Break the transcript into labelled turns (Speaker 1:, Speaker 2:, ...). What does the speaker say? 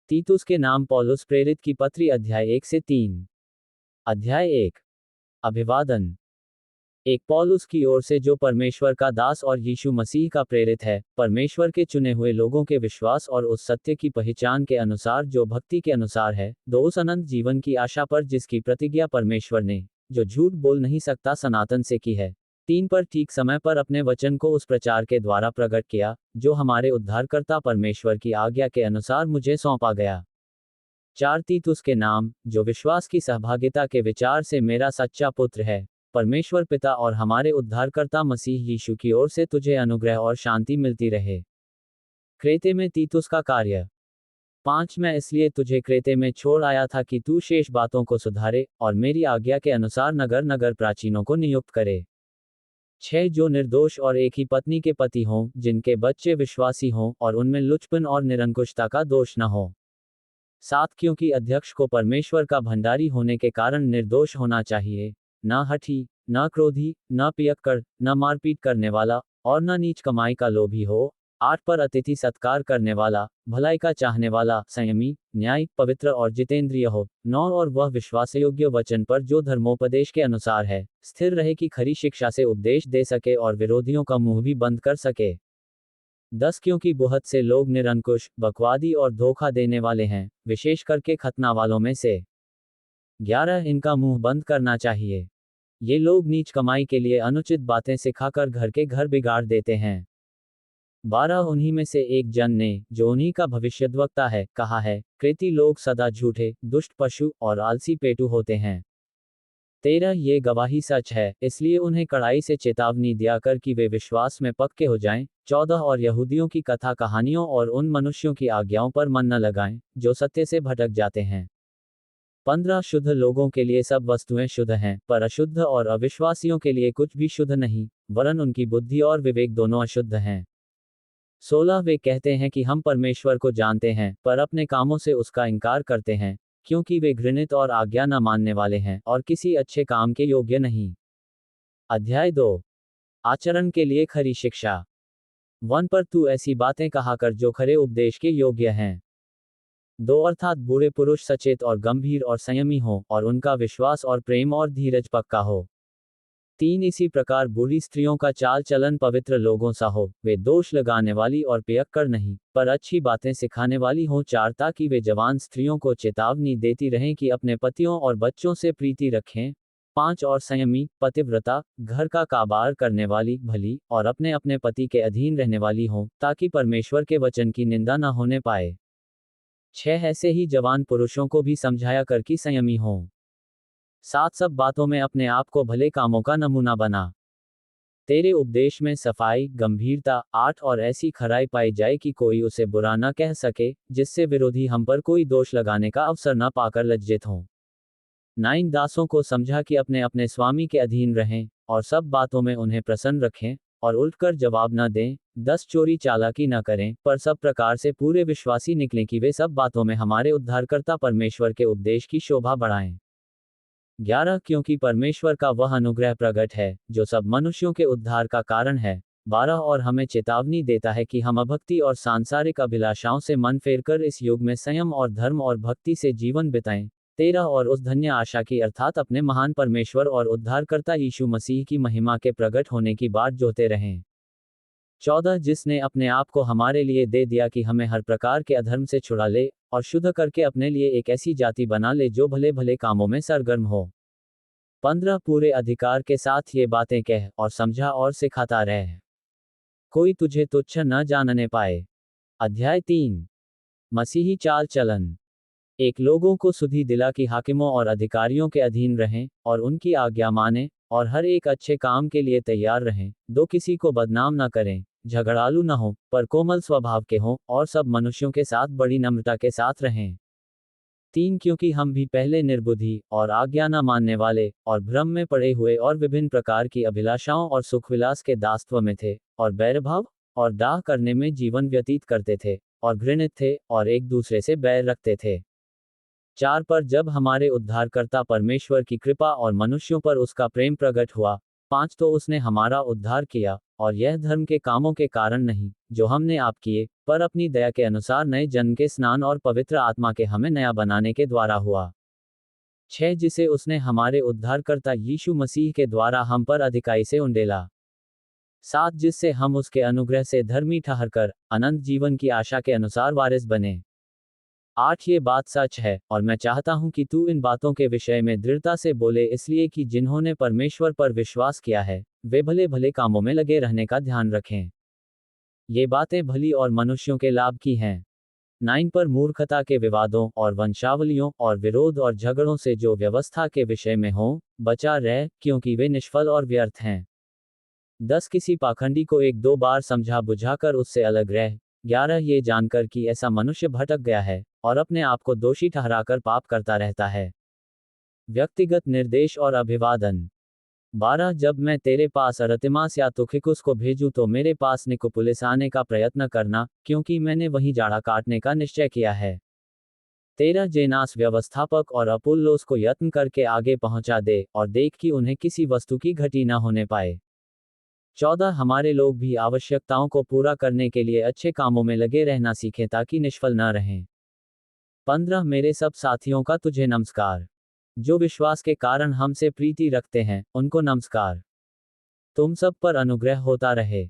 Speaker 1: तीतुस के नाम पौलुस प्रेरित की पत्री अध्याय 1 से 3। अध्याय 1। अभिवादन। एक पौलुस की ओर से जो परमेश्वर का दास और यीशु मसीह का प्रेरित है, परमेश्वर के चुने हुए लोगों के विश्वास और उस सत्य की पहचान के अनुसार जो भक्ति के अनुसार है, दो उस अनंत जीवन की आशा पर जिसकी प्रतिज्ञा परमेश्वर ने, जो झूठ बोल नहीं सकता, सनातन से की है। 3 पर ठीक समय पर अपने वचन को उस प्रचार के द्वारा प्रकट किया, जो हमारे उद्धारकर्ता परमेश्वर की आज्ञा के अनुसार मुझे सौंपा गया। 4 तीतुस के नाम, जो विश्वास की सहभागिता के विचार से मेरा सच्चा पुत्र है, परमेश्वर पिता और हमारे उद्धारकर्ता मसीह यीशु की ओर से तुझे अनुग्रह और शांति मिलती रहे। क्रेते में तीतुस का कार्य। 5 मैं इसलिए तुझे क्रेते में छोड़ आया था कि तू शेष बातों को सुधारे और मेरी आज्ञा के अनुसार नगर नगर प्राचीनों को नियुक्त करे। 6 जो निर्दोष और एक ही पत्नी के पति हों, जिनके बच्चे विश्वासी हों और उनमें लुचपन और निरंकुशता का दोष न हो। 7 क्योंकि अध्यक्ष को परमेश्वर का भंडारी होने के कारण निर्दोष होना चाहिए, न हठी, न क्रोधी, न पियक्कड़, न मारपीट करने वाला, और न नीच कमाई का लोभी हो। 8 पर अतिथि सत्कार करने वाला, भलाई का चाहने वाला, संयमी, न्यायी, पवित्र और जितेंद्रिय हो। 9 और वह विश्वासयोग्य वचन पर जो धर्मोपदेश के अनुसार है, स्थिर रहे कि खरी शिक्षा से उपदेश दे सके और विरोधियों का मुंह भी बंद कर सके। 10 क्योंकि बहुत से लोग निरंकुश, बकवादी और धोखा देने वाले हैं, विशेष करके खतना वालों में से। 11 इनका मुंह बंद करना चाहिए। ये लोग नीच कमाई के लिए अनुचित बातें सिखाकर घर के घर बिगाड़ देते हैं। 12 उन्हीं में से एक जन ने, जो उन्हीं का भविष्यद्वक्ता है, कहा है, क्रेती लोग सदा झूठे, दुष्ट पशु और आलसी पेटू होते हैं। 13 ये गवाही सच है, इसलिए उन्हें कड़ाई से चेतावनी दिया कर कि वे विश्वास में पक्के हो जाएं। 14 और यहूदियों की कथा कहानियों और उन मनुष्यों की आज्ञाओं पर मन न लगाएं, जो सत्य से भटक जाते हैं। 15 शुद्ध लोगों के लिए सब वस्तुएं शुद्ध हैं, पर अशुद्ध और अविश्वासियों के लिए कुछ भी शुद्ध नहीं, वरन उनकी बुद्धि और विवेक दोनों अशुद्ध हैं। 16 वे कहते हैं कि हम परमेश्वर को जानते हैं, पर अपने कामों से उसका इनकार करते हैं, क्योंकि वे घृणित और आज्ञा न मानने वाले हैं और किसी अच्छे काम के योग्य नहीं। अध्याय 2। आचरण के लिए खरी शिक्षा। 1 पर तू ऐसी बातें कहा कर जो खरे उपदेश के योग्य हैं। 2 अर्थात बूढ़े पुरुष सचेत और गंभीर और संयमी हो, और उनका विश्वास और प्रेम और धीरज पक्का हो। 3 इसी प्रकार बूढ़ी स्त्रियों का चाल चलन पवित्र लोगों सा हो, वे दोष लगाने वाली और पियक्कड़ नहीं, पर अच्छी बातें सिखाने वाली हों। 4 ताकि वे जवान स्त्रियों को चेतावनी देती रहें कि अपने पतियों और बच्चों से प्रीति रखें। 5 और संयमी, पतिव्रता, घर का काबार करने वाली, भली और अपने अपने पति के अधीन रहने वाली हों, ताकि परमेश्वर के वचन की निंदा न होने पाए। 6 ऐसे ही जवान पुरुषों को भी समझाया कर कि संयमी हों। 7 सब बातों में अपने आप को भले कामों का नमूना बना। तेरे उपदेश में सफाई, गंभीरता, 8 और ऐसी खराई पाई जाए कि कोई उसे बुरा न कह सके, जिससे विरोधी हम पर कोई दोष लगाने का अवसर न पाकर लज्जित हों। 9 दासों को समझा कि अपने अपने स्वामी के अधीन रहें, और सब बातों में उन्हें प्रसन्न रखें, और उल्टकर जवाब न दें। 10 चोरी चालाकी न करें, पर सब प्रकार से पूरे विश्वासी निकलें कि वे सब बातों में हमारे उद्धारकर्ता परमेश्वर के उपदेश की शोभा बढ़ाएं। 11 क्योंकि परमेश्वर का वह अनुग्रह प्रगट है, जो सब मनुष्यों के उद्धार का कारण है। 12 और हमें चेतावनी देता है कि हम अभक्ति और सांसारिक अभिलाषाओं से मन फेरकर इस युग में संयम और धर्म और भक्ति से जीवन बिताएं। 13 और उस धन्य आशा की अर्थात अपने महान परमेश्वर और उद्धारकर्ता यीशु मसीह की महिमा के प्रगट होने की बाट जोहते रहें। 14 जिसने अपने आप को हमारे लिए दे दिया कि हमें हर प्रकार के अधर्म से छुड़ा ले, और शुद्ध करके अपने लिए एक ऐसी जाति बना ले जो भले भले कामों में सरगर्म हो। 15 पूरे अधिकार के साथ ये बातें कह और समझा और सिखाता रह, कोई तुझे तुच्छ न जानने पाए। अध्याय 3। मसीही चाल चलन। 1 लोगों को सुधि दिला कि हाकिमों और अधिकारियों के अधीन रहें, और उनकी आज्ञा मानें, और हर एक अच्छे काम के लिए तैयार रहें। 2 किसी को बदनाम न करें, झगड़ालू न हो, पर कोमल स्वभाव के हों, और सब मनुष्यों के साथ बड़ी नम्रता के साथ रहें। 3 क्योंकि हम भी पहले निर्बुद्धि और आज्ञा न मानने वाले और भ्रम में पड़े हुए और विभिन्न प्रकार की अभिलाषाओं और सुखविलास के दासत्व में थे, और बैरभाव और दाह करने में जीवन व्यतीत करते थे, और घृणित थे, और एक दूसरे से बैर रखते थे। 4 पर जब हमारे उद्धारकर्ता परमेश्वर की कृपा और मनुष्यों पर उसका प्रेम प्रकट हुआ, 5 तो उसने हमारा उद्धार किया, और यह धर्म के कामों के कारण नहीं, जो हमने आप किए, पर अपनी दया के अनुसार नए जन्म के स्नान और पवित्र आत्मा के हमें नया बनाने के द्वारा हुआ। 6 जिसे उसने हमारे उद्धारकर्ता यीशु मसीह के द्वारा हम पर अधिकाई से उंडेला। 7 जिससे हम उसके अनुग्रह से धर्मी ठहरकर अनंत जीवन की आशा के अनुसार वारिस बने। 8 ये बात सच है, और मैं चाहता हूं कि तू इन बातों के विषय में दृढ़ता से बोले, इसलिए कि जिन्होंने परमेश्वर पर विश्वास किया है, वे भले भले कामों में लगे रहने का ध्यान रखें। ये बातें भली और मनुष्यों के लाभ की हैं। 9 पर मूर्खता के विवादों और वंशावलियों और विरोध और झगड़ों से जो व्यवस्था के विषय में हो, बचा रह, क्योंकि वे निष्फल और व्यर्थ हैं। 10 किसी पाखंडी को 1-2 बार समझा बुझाकर उससे अलग रह। 11 ये जानकर कि ऐसा मनुष्य भटक गया है, और अपने आप को दोषी ठहराकर पाप करता रहता है। व्यक्तिगत निर्देश और अभिवादन। 12 जब मैं तेरे पास अरतिमास या तुखिकुस को भेजूं तो मेरे पास निकोपुलिस आने का प्रयत्न करना, क्योंकि मैंने वहीं जाड़ा काटने का निश्चय किया है। 13 जेनास व्यवस्थापक और अपुल्लोस को यत्न करके आगे पहुंचा दे, और देख कि उन्हें किसी वस्तु की घटी न होने पाए। 14 हमारे लोग भी आवश्यकताओं को पूरा करने के लिए अच्छे कामों में लगे रहना सीखें ताकि निष्फल न रहें। 15 मेरे सब साथियों का तुझे नमस्कार। जो विश्वास के कारण हमसे प्रीति रखते हैं, उनको नमस्कार। तुम सब पर अनुग्रह होता रहे।